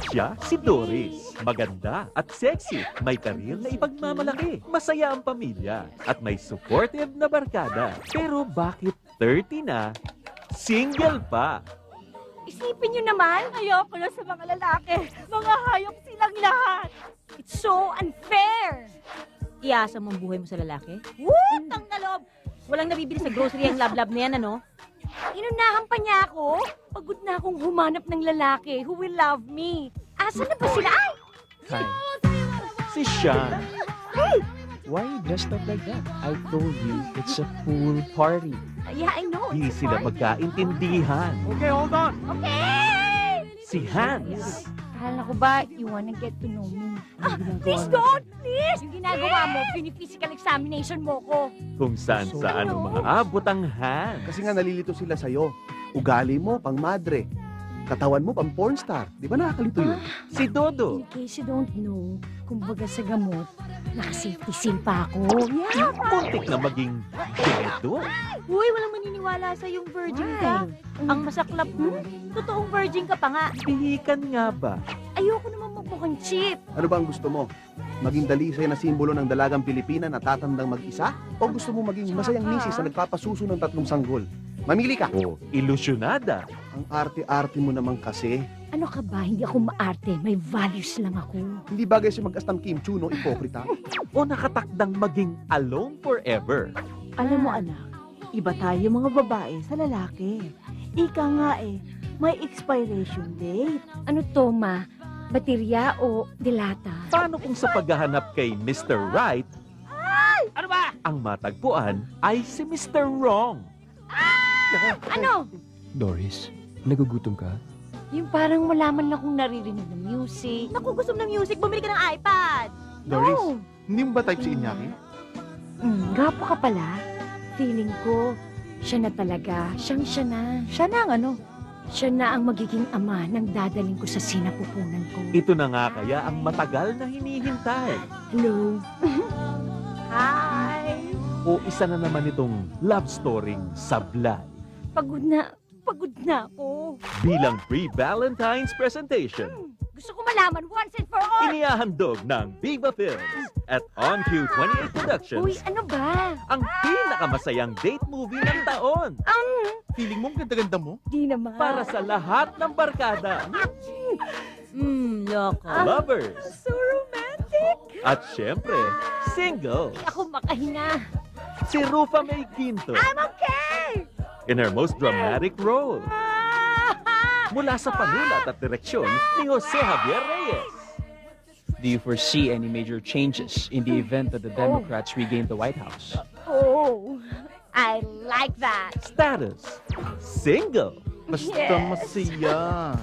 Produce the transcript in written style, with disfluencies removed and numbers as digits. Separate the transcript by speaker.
Speaker 1: Siya si Doris. Maganda at sexy. May karir na ipagmamalaki. Masaya ang pamilya. At may supportive na barkada. Pero bakit 30 na, single pa?
Speaker 2: Isipin nyo naman, ayoko na sa mga lalaki. Mga hayop silang lahat. It's so unfair.
Speaker 3: Iasa mo ang buhay mo sa lalaki?
Speaker 2: Utang na loob.
Speaker 3: Walang nabibili sa grocery ang lab-lab na yan, ano?
Speaker 2: Inunahan pa niya ako. Pagod na akong humanap ng lalaki who will love me. Asan na ba sila? Ay!
Speaker 4: Hi.
Speaker 1: Si Sean.
Speaker 4: Why you dressed up like that? I told you, it's a pool party.
Speaker 2: Yeah, I know.
Speaker 1: Di
Speaker 2: It's
Speaker 1: sila
Speaker 2: fine.
Speaker 1: magkaintindihan.
Speaker 4: Okay, hold on.
Speaker 2: Okay!
Speaker 1: Si Hans.
Speaker 2: Akala ko ba, you wanna get to know me? Please don't! Please! Yung ginagawa mo, physical examination mo ko.
Speaker 1: Kung saan-saan umaabot ang Hans.
Speaker 5: Kasi nga nalilito sila sa'yo. Ugali mo, pang madre. Katawan mo, pang pornstar. Di ba nakakalito yun?
Speaker 1: Si Dodo.
Speaker 2: In case you don't know, kumbaga sa gamot, naka-safety seal pa ako. Yeah!
Speaker 1: Muntik na maging ganito.
Speaker 3: Uy, walang maniniwala sa yung virgin ka. Ang masaklap mo. Totoong virgin ka pa nga.
Speaker 1: Pihikan nga ba?
Speaker 2: Ayoko naman magmukhang cheap.
Speaker 5: Ano ba ang gusto mo? Maging dalisay na simbolo ng dalagang Pilipina na tatandang mag-isa? O gusto mo maging masayang misis na nagpapasuso ng 3 sanggol? Mamili ka.
Speaker 1: O ilusyonada.
Speaker 5: Ang arte-arte mo naman kasi.
Speaker 2: Ano ka ba? Hindi ako maarte. May values lang ako.
Speaker 5: Hindi bagay si mag-astam Kim Chuno, ipokrita.
Speaker 1: O nakatakdang maging alone forever.
Speaker 6: Alam mo anak, iba tayo mga babae sa lalaki. Ika nga may expiration date.
Speaker 2: Ano to, ma? Baterya o dilata?
Speaker 1: Paano kung sa paghahanap kay Mr. Right,
Speaker 3: Ano ba?
Speaker 1: ang matagpuan ay si Mr. Wrong?
Speaker 2: Ano?
Speaker 4: Doris, nagugutom ka?
Speaker 2: Yung parang malaman lang kung naririnig ng music.
Speaker 3: Naku, gusto mo ng music, bumili ka ng iPad.
Speaker 5: Doris,
Speaker 2: No.
Speaker 5: hindi mo ba type si Iñaki?
Speaker 2: Gapo ka pala. Feeling ko, siya na talaga. Siya na.
Speaker 6: Siya na ang ano?
Speaker 2: Siya na ang magiging ama ng dadaling ko sa sinapupunan ko.
Speaker 1: Ito na nga kaya ang matagal na hinihintay.
Speaker 2: Hello?
Speaker 3: Hi!
Speaker 1: O isa na naman itong love story sablay.
Speaker 2: Pagod na ako.
Speaker 1: Bilang pre-Valentine's presentation,
Speaker 2: Gusto ko malaman once and for all.
Speaker 1: inihahandog ng Viva Films at On Q28 Productions
Speaker 2: Uy, ano ba?
Speaker 1: ang pinakamasayang date movie ng taon.
Speaker 5: Feeling mo ganda-ganda mo?
Speaker 2: Di naman.
Speaker 1: Para sa lahat ng barkada,
Speaker 3: Loko.
Speaker 1: lovers,
Speaker 2: So romantic.
Speaker 1: at syempre, single.
Speaker 2: Ako makahinga.
Speaker 1: Si Rufa May Quinto
Speaker 2: I'm okay!
Speaker 1: in her most dramatic role. Mula sa panulat at direksyon ni Jose Javier Reyes.
Speaker 4: Do you foresee any major changes in the event that the Democrats regain the White House?
Speaker 2: Oh, I like that.
Speaker 1: Status, single.
Speaker 5: Basta masaya.